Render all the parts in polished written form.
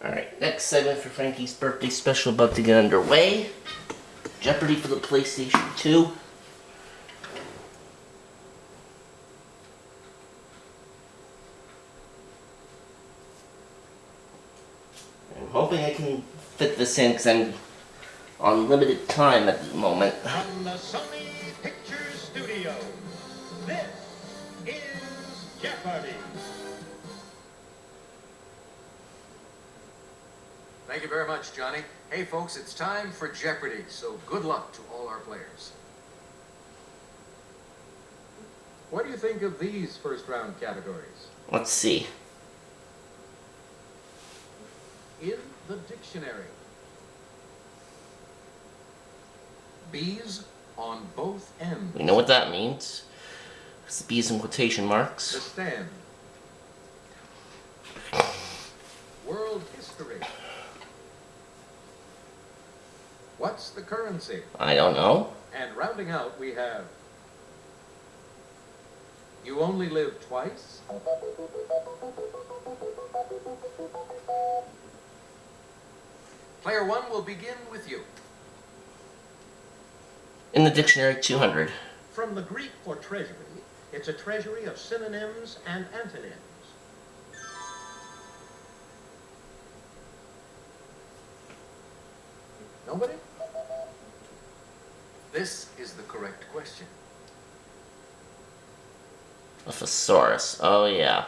Alright, next segment for Frankie's birthday special about to get underway. Jeopardy for the PlayStation 2. I'm hoping I can fit this in because I'm on limited time at the moment. From the Sony Pictures Studio, this is Jeopardy! Thank you very much, Johnny. Hey, folks, it's time for Jeopardy, so good luck to all our players. What do you think of these first-round categories? Let's see. In the dictionary. Bees on both ends. We know what that means. It's the B's in quotation The marks. stand. World history. What's the currency? I don't know. And rounding out, we have You Only Live Twice. Player one will begin with you. In the dictionary, 200. From the Greek for treasury, it's a treasury of synonyms and antonyms. Nobody? This is the correct question. A thesaurus. Oh, yeah.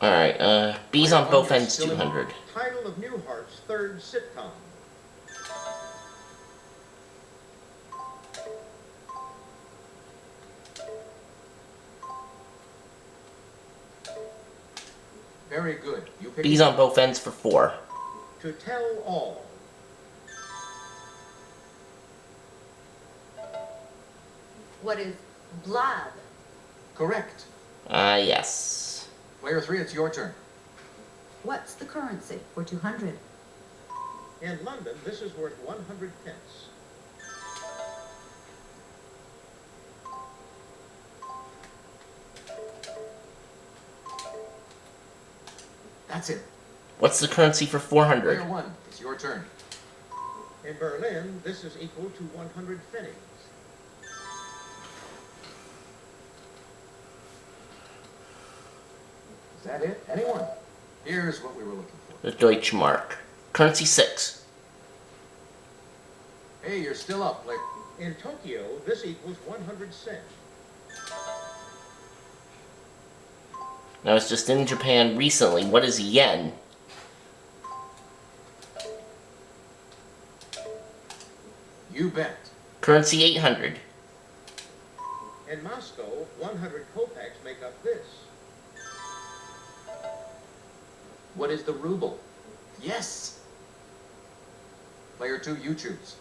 Alright, B's on both ends, 200. Title of Newhart's third sitcom. Very good. You pick B's on both ends for 4. To Tell All. What is blob? Correct. Yes. Player three, it's your turn. What's the currency for 200? In London, this is worth 100 pence. That's it. What's the currency for 400? Player one, it's your turn. In Berlin, this is equal to 100 pfennigs. Is that it? Anyone? Here's what we were looking for. The Deutschmark. Currency 6. Hey, you're still up, player. In Tokyo, this equals 100 cents. I was just in Japan recently. What is yen? You bet. Currency 800. In Moscow, 100 kopecks make up this. What is the ruble? Yes. Player two, you choose.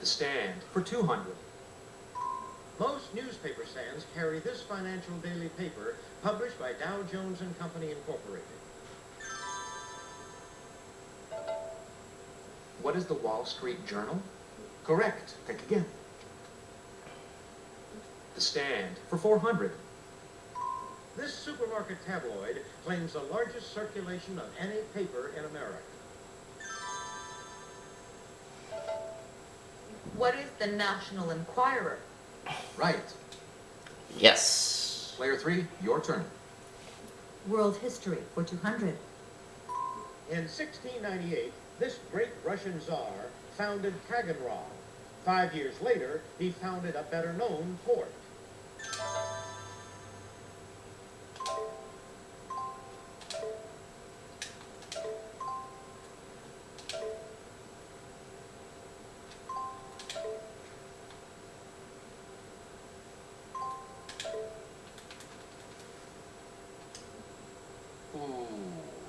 The stand for 200. Most newspaper stands carry this financial daily paper published by Dow Jones and Company Incorporated. What is the Wall Street Journal? Correct. Pick again. The stand for 400. This supermarket tabloid claims the largest circulation of any paper in America. What is the National Enquirer? Right. Yes. Player three, your turn. World history for 200. In 1698, this great Russian Tsar founded Taganrog. 5 years later, he founded a better-known port. Ooh,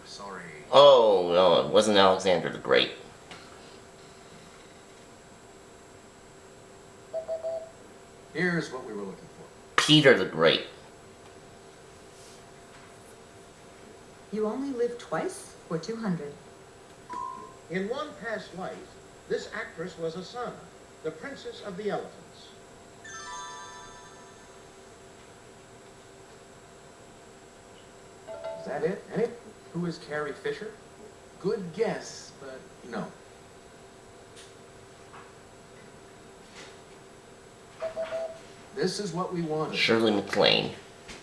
sorry. Oh, no, it wasn't Alexander the Great. Here's what we were looking for. Peter the Great. You Only Live Twice for 200. In one past life, this actress was a son, the Princess of the Elephants. Is that it? Any? Who is Carrie Fisher? Good guess, but no. This is what we wanted. Shirley MacLaine.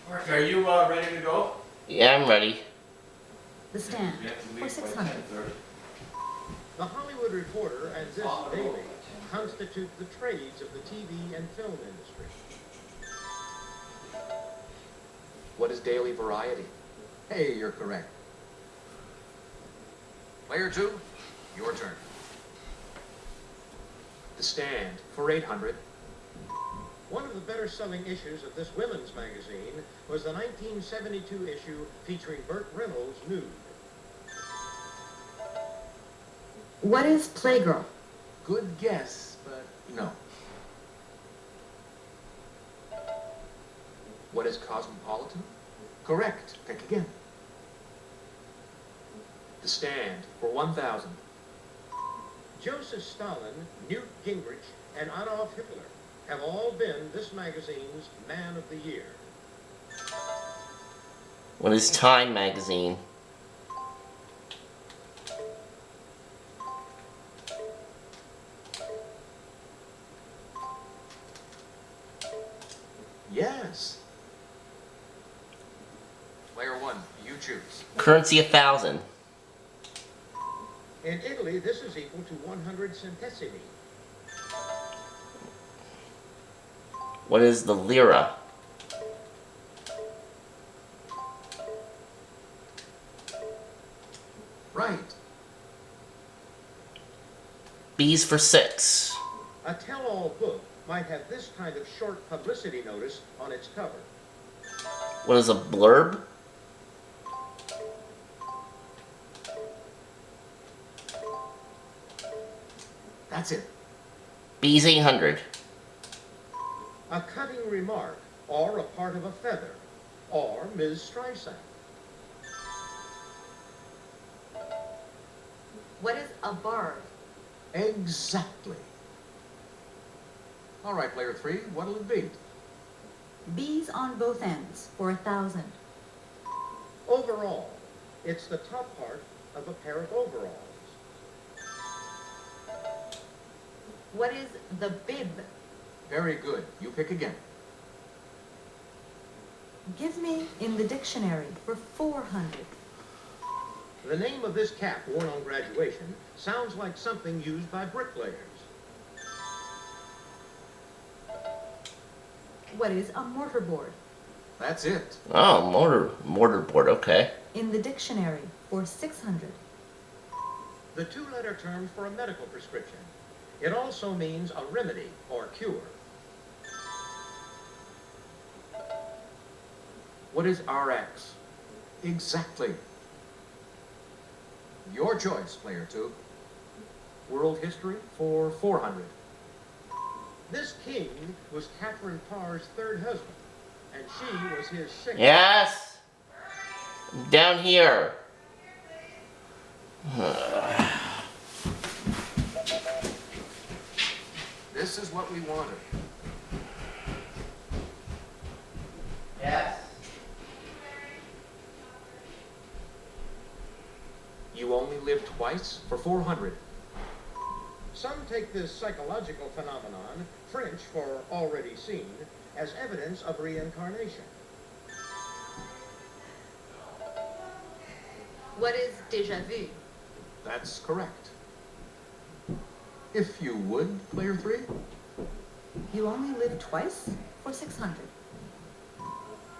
Mark, are you ready to go? Yeah, I'm ready. The Stand for 600. The Hollywood Reporter and this daily constitute the trades of the TV and film industry. What is Daily Variety? Hey, you're correct. Player 2, your turn. The Stand for 800. One of the better-selling issues of this women's magazine was the 1972 issue featuring Burt Reynolds nude. What is Playgirl? Good guess, but no. What is Cosmopolitan? Correct. Pick again. The Stand for 1,000. Joseph Stalin, Newt Gingrich, and Adolf Hitler have all been this magazine's Man of the Year. What is Time magazine? Yes. Player 1, you choose. Currency 1,000. In Italy, this is equal to 100 centesimi. What is the lira? Right. B's for 6. A tell-all book might have this kind of short publicity notice on its cover. What is a blurb? That's it. B's 800. A cutting remark, or a part of a feather, or Ms. Streisand. What is a barb? Exactly. All right, player 3, what'll it be? Bees on both ends for 1,000. Overall, it's the top part of a pair of overalls. What is the bib? Very good. You pick again. Give me in the dictionary for 400. The name of this cap worn on graduation sounds like something used by bricklayers. What is a mortarboard? That's it. Oh, mortarboard, okay. In the dictionary for 600. The two-letter term for a medical prescription. It also means a remedy or cure. What is RX? Exactly. Your choice, player 2. World History for 400. This king was Catherine Parr's third husband, and she was his sixth. Yes! Down here. This is what we wanted. Yes. You only live twice for 400. Some take this psychological phenomenon, French for already seen, as evidence of reincarnation. What is déjà vu? That's correct. If you would, player 3. You only live twice for 600.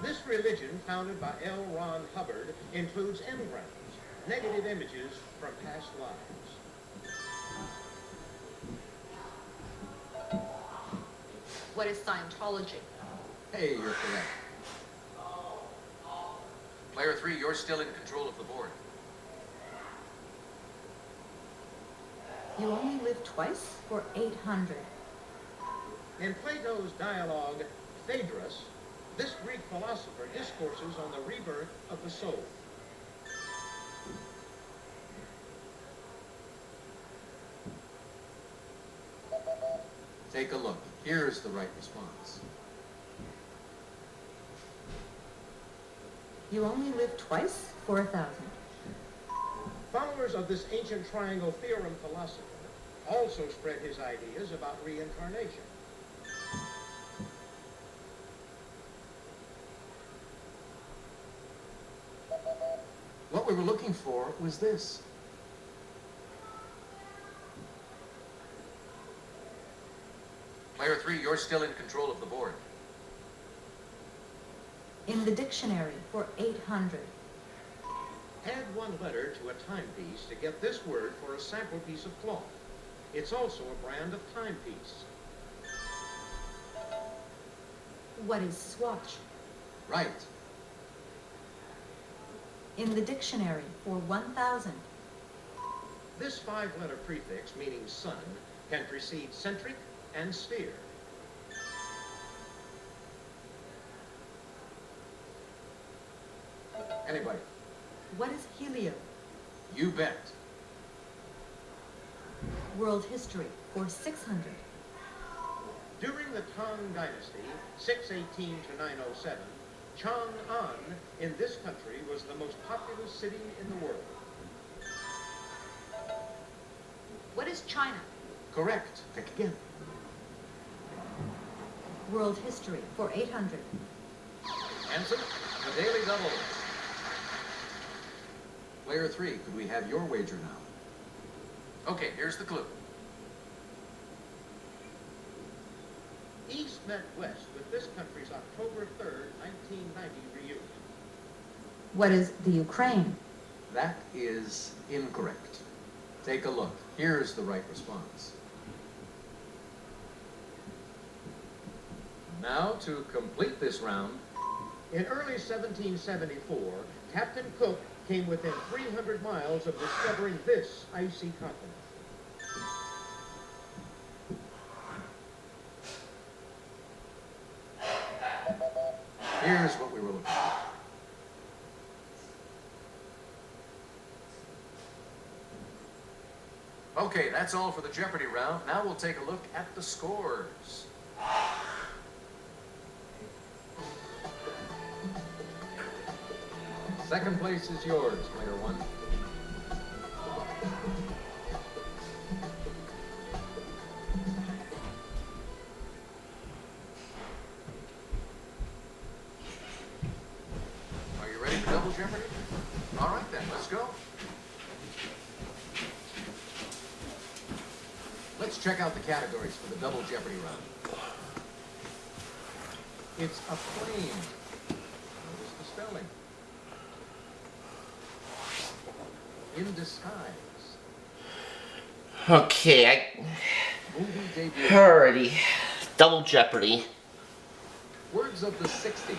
This religion, founded by L. Ron Hubbard, includes engrams, negative images from past lives. What is Scientology? Hey, you're correct. Player 3, you're still in control of the board. You only live twice for 800. In Plato's dialogue, Phaedrus, this Greek philosopher discourses on the rebirth of the soul. Take a look. Here's the right response. You only live twice for 1,000. followers of this ancient triangle theorem philosopher also spread his ideas about reincarnation. What we were looking for was this. Player 3, you're still in control of the board. In the dictionary for 800. Add one letter to a timepiece to get this word for a sample piece of cloth. It's also a brand of timepiece. What is swatch? Right. In the dictionary for 1000. This 5-letter prefix meaning sun can precede centric and sphere. Anybody? What is helio? You bet. World history for 600. During the Tang Dynasty, 618 to 907, Chang'an in this country was the most populous city in the world. What is China? Correct. Pick again. World history for 800. Hanson, the Daily Double. Player 3, could we have your wager now? Okay, here's the clue. East met West with this country's October 3rd, 1990 reunion. What is the Ukraine? That is incorrect. Take a look. Here's the right response. Now, to complete this round, In early 1774, Captain Cook came within 300 miles of discovering this icy continent. Here's what we were looking for. Okay, that's all for the Jeopardy round. Now we'll take a look at the scores. second place is yours, player 1. Are you ready for Double Jeopardy? All right then, let's go. Let's check out the categories for the Double Jeopardy round. It's a plane. Notice the spelling. In disguise. Okay, Movie debut. alrighty. Double Jeopardy. Words of the 60s.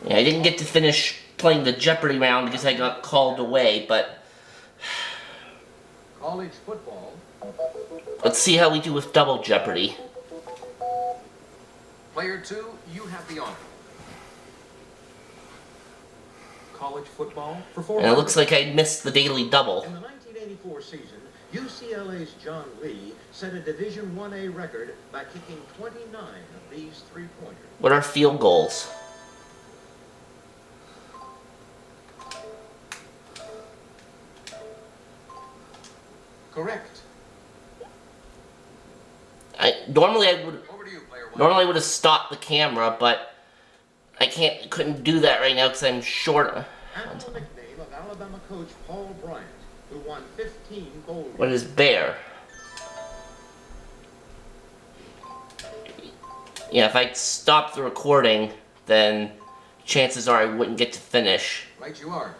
Yeah, I didn't get to finish playing the Jeopardy round because I got called away, but College football. let's see how we do with Double Jeopardy. Player 2, you have the honor. College football for And 400. it looks like I missed the Daily Double. In the 1984 season, UCLA's John Lee set a Division 1A record by kicking 29 of these three-pointers. What are field goals? Correct. Normally I would Over to you, player 1. normally I would have stopped the camera, but I couldn't do that right now because I'm short. Annual nickname of Alabama coach Paul Bryant, who won 15 bowl What games. is bear? Yeah, if I stopped the recording, then chances are I wouldn't get to finish. Right you are.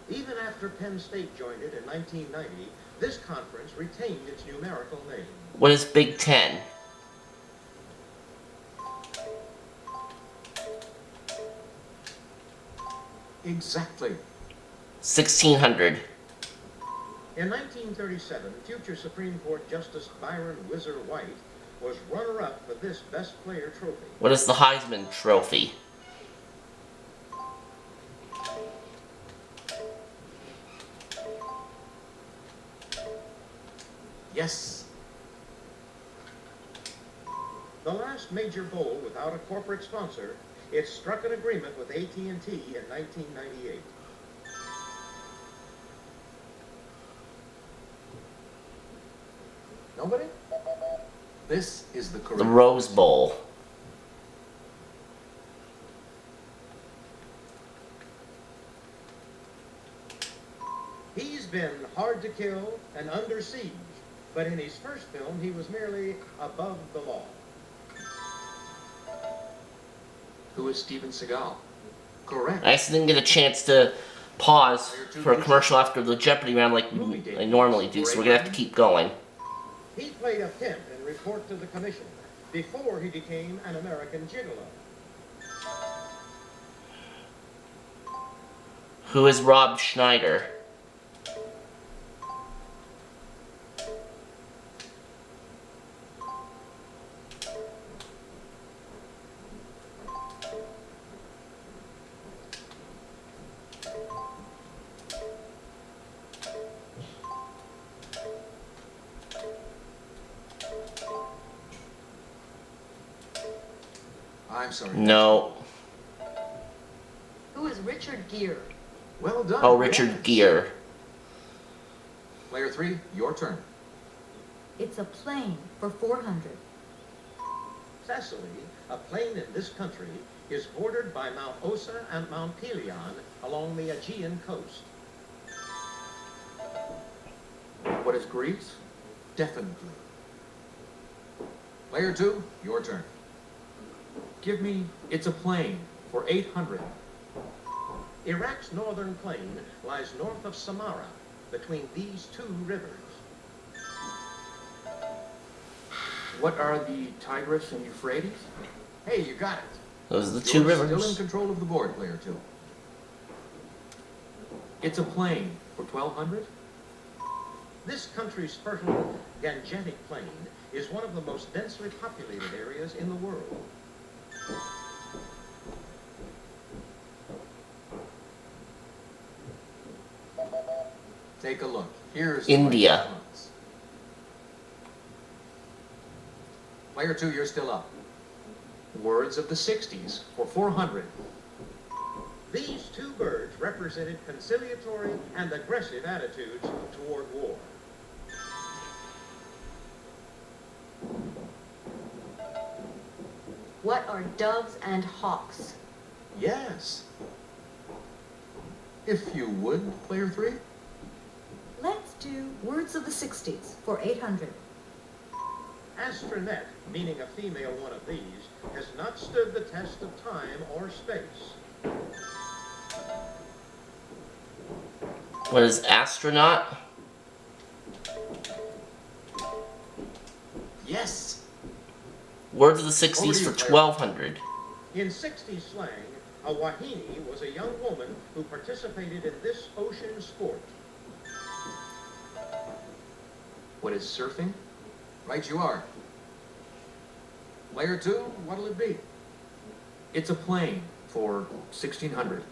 Even after Penn State joined it in 1990, this conference retained its numerical name. What is Big Ten? Exactly. 1600. In 1937, future Supreme Court Justice Byron Whizzer White was runner-up for this Best Player trophy. What is the Heisman Trophy? Yes. The last major bowl without a corporate sponsor it struck an agreement with AT&T in 1998. Nobody? This is the correct. The Rose Bowl. He's been hard to kill and under siege, but in his first film, he was merely above the law. Who is Steven Seagal? Correct. I actually didn't get a chance to pause for a commercial after the Jeopardy round like I normally do, so we're gonna have to keep going. He played a pimp in Report to the Commission before he became an American gigolo. Who is Rob Schneider? I'm sorry. No. Who is Richard Gere? Well done. Oh, Richard Yes. Gere. Player 3, your turn. It's a plane for 400. Thessaly, a plain in this country, is bordered by Mount Ossa and Mount Pelion along the Aegean coast. What is Greece? Definitely. Player 2, your turn. Give me It's a Plane for 800. Iraq's northern plain lies north of Samarra, between these two rivers. What are the Tigris and Euphrates? Hey, you got it. Those are the two You're still in rivers. control of the board, player 2. It's a Plane for 1200. This country's fertile Gangetic plain is one of the most densely populated areas in the world. Take a look. Here's India. the response. Player 2, you're still up. Words of the 60s for 400. These two birds represented conciliatory and aggressive attitudes toward war. What are doves and hawks? Yes. If you would, player 3. Let's do words of the 60s for 800. Astronet, meaning a female one of these, has not stood the test of time or space. What is astronaut? Yes. Words of the 60s Over to for you, player. 1200. In 60s slang, a wahine was a young woman who participated in this ocean sport. What is surfing? Right you are. Player 2, what'll it be? It's a Plane for 1600.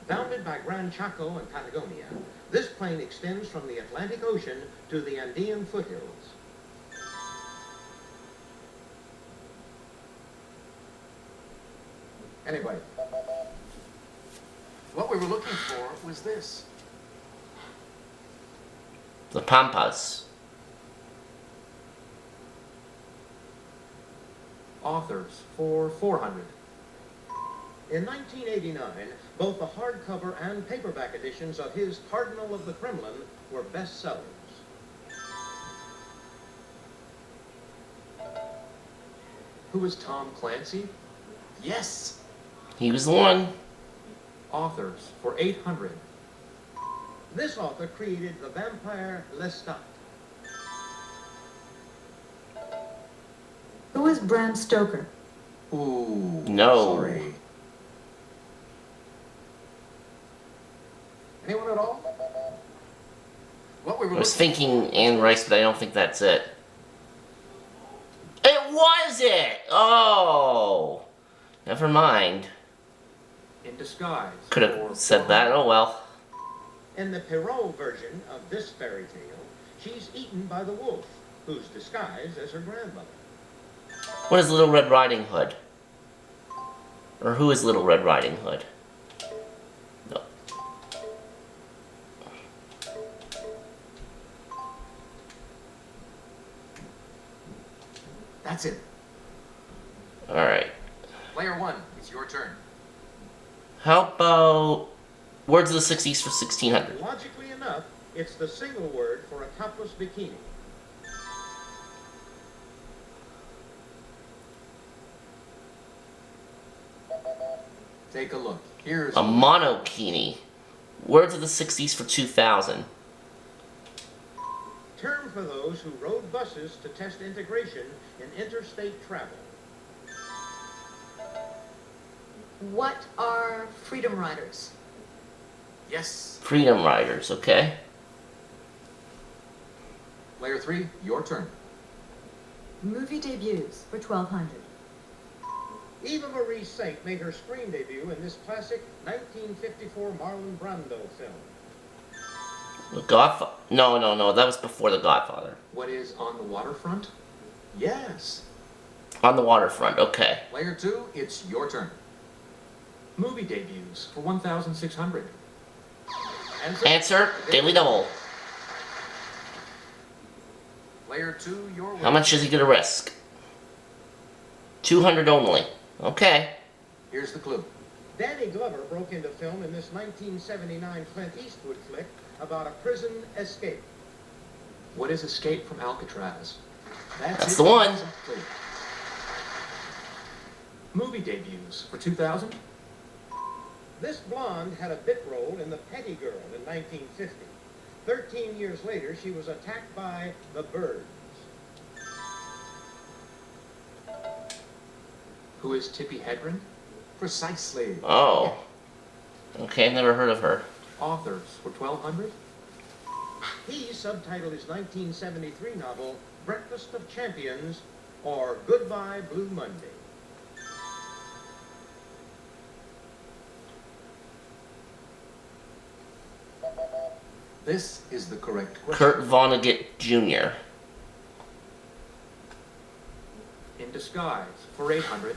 Bounded by Gran Chaco and Patagonia, this plain extends from the Atlantic Ocean to the Andean foothills. Anybody? What we were looking for was this. The Pampas. Authors for 400. In 1989, both the hardcover and paperback editions of his Cardinal of the Kremlin were bestsellers. Who is Tom Clancy? Yes. He was the one. Authors for 800. This author created the vampire Lestat. Who is Bram Stoker? Ooh. No. Sorry. Anyone at all? What we were I was looking thinking Anne Rice, but I don't think that's it. It was it! Oh! Never mind. In Disguise. Could for have said that, oh well. In the Perrault version of this fairy tale, she's eaten by the wolf, who's disguised as her grandmother. What is Little Red Riding Hood? Or who is Little Red Riding Hood? No. That's it. Alright. Player 1, it's your turn. How about words of the 60s for 1600? Logically enough, it's the single word for a topless bikini. Take a look. Here's A monokini. Words of the 60s for 2000. Term for those who rode buses to test integration in interstate travel. What are freedom riders? Yes. Freedom Riders, okay? Player 3, your turn. Movie debuts for 1200. Eva Marie Saint made her screen debut in this classic 1954 Marlon Brando film. The Godfather. No, that was before The Godfather. What is On the Waterfront? Yes. On the Waterfront, okay. Player 2, it's your turn. Movie debuts for 1,600. Answer, Daily Double. Player 2, your How much is he gonna risk? 200 only. Okay. Here's the clue. Danny Glover broke into film in this 1979 Clint Eastwood flick about a prison escape. What is Escape from Alcatraz? That's the one. Clue. Movie debuts for 2,000. This blonde had a bit role in The Petty Girl in 1950. 13 years later, she was attacked by the birds. Who is Tippi Hedren? Precisely. Oh. Okay, never heard of her. Authors for 1,200. He subtitled his 1973 novel Breakfast of Champions or Goodbye Blue Monday. This is the correct question. Kurt Vonnegut Jr. In Disguise for 800.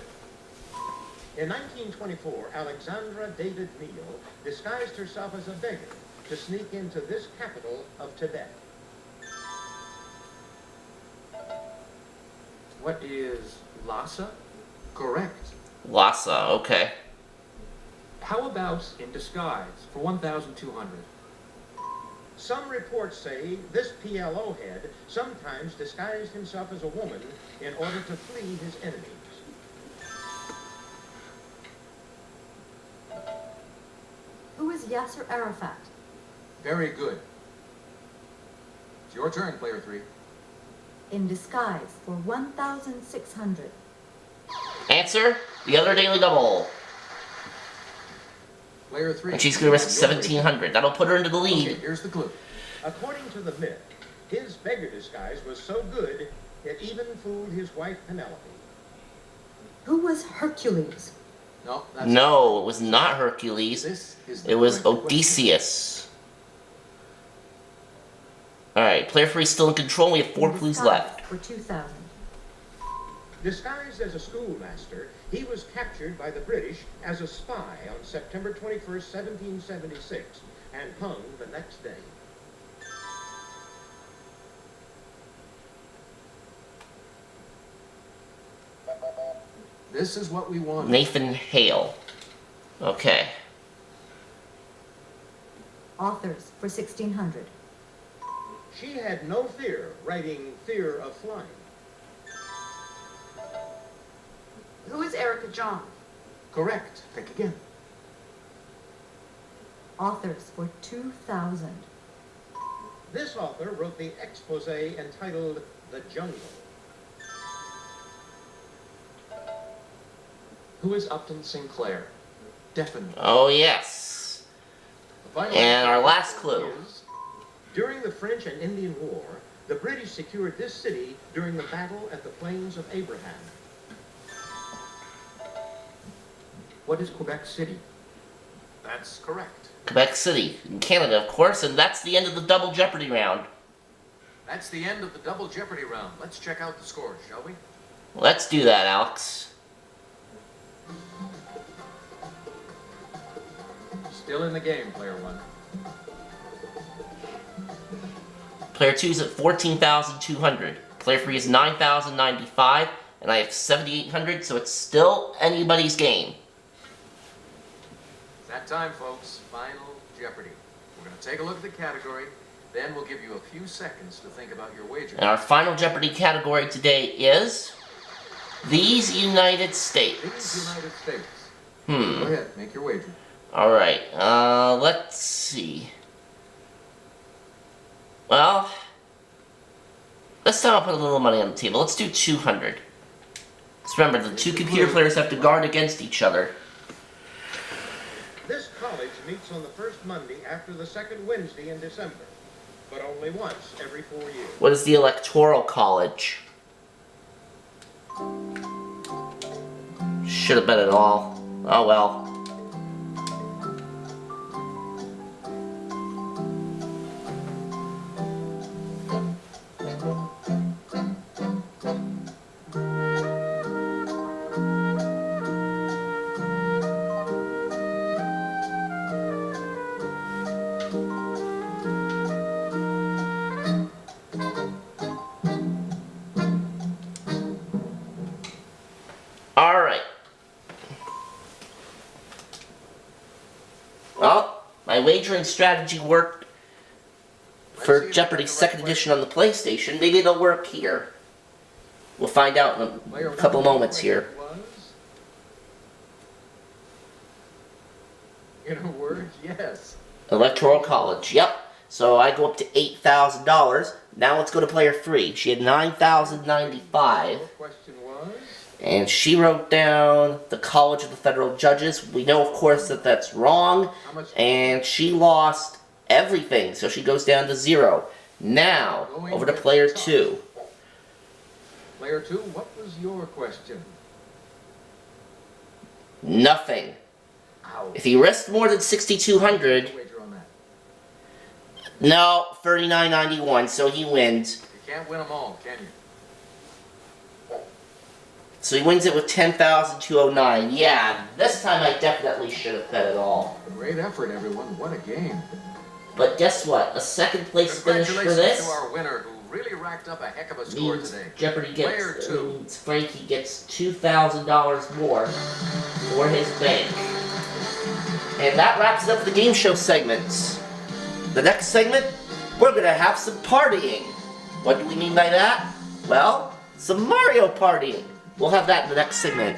In 1924, Alexandra David Neal disguised herself as a beggar to sneak into this capital of Tibet. What is Lhasa? Correct. Lhasa, okay. How about In Disguise for 1,200? Some reports say this PLO head sometimes disguised himself as a woman in order to flee his enemies. Who is Yasser Arafat? Very good. It's your turn, player 3. In Disguise for 1,600. Answer, the other Daily Double. Player 3. And she's gonna risk 1,700. That'll put her into the Okay, lead. here's the clue. According to the myth, his beggar disguise was so good it even fooled his wife Penelope. Who was Hercules? No, that's No, it was not Hercules. This is the It was correct question. Odysseus. Alright, player 3 still in control. We have 4 In clues Disguise left. for 2,000. Disguised as a schoolmaster, he was captured by the British as a spy on September 21st, 1776, and hung the next day. This is what we want. Nathan Hale. Okay. Authors for 1,600. She had no fear writing Fear of Flying. Who is Erica John? Correct. Think again. Authors for 2,000. This author wrote the expose entitled The Jungle. Who is Upton Sinclair? Definitely. Oh, yes. The final And our answer last clue. is During the French and Indian War, the British secured this city during the battle at the Plains of Abraham. What is Quebec City? That's correct. Quebec City, in Canada, of course, and that's the end of the Double Jeopardy round. That's the end of the Double Jeopardy round. Let's check out the scores, shall we? Let's do that, Alex. still in the game, player 1. Player 2 is at 14,200. Player 3 is 9,095, and I have 7,800, so it's still anybody's game. It's that time, folks. Final Jeopardy. We're going to take a look at the category, then we'll give you a few seconds to think about your wager. And our final Jeopardy category today is these United States. These United States. Go ahead, make your wager. Alright, let's see. Well, this time I'll put a little money on the table. Let's do 200. Just remember, the 2 computer players have to guard against each other. This college meets on the first Monday after the second Wednesday in December, but only once every 4 years. What is the Electoral College? Should have bet it all. Oh well. Alright. Well, my wagering strategy worked for Jeopardy! Second Edition on the PlayStation. Maybe it'll work here. We'll find out in a couple moments here. In a word, yes. Electoral College, yep. So I go up to $8,000. Now let's go to player 3. She had 9,095. The question was? And she wrote down the College of the Federal Judges. We know, of course, that that's wrong. And she lost everything, so she goes down to 0. Now, over to player 2. Player 2, what was your question? Nothing. Ouch. If he risked more than 6,200, Wager on that. no, 39.91, so he wins. You can't win them all, can you? So he wins it with 10,209. Yeah, this time I definitely should have bet it all. Great effort, everyone. What a game. But guess what? A second place finish for Congratulations this to our winner who really racked up a heck of a score means today. Jeopardy Player gets, 2. means Frankie gets $2,000 more for his bank. And that wraps up the game show segments. The next segment, we're going to have some partying. What do we mean by that? Well, some Mario partying. We'll have that in the next segment.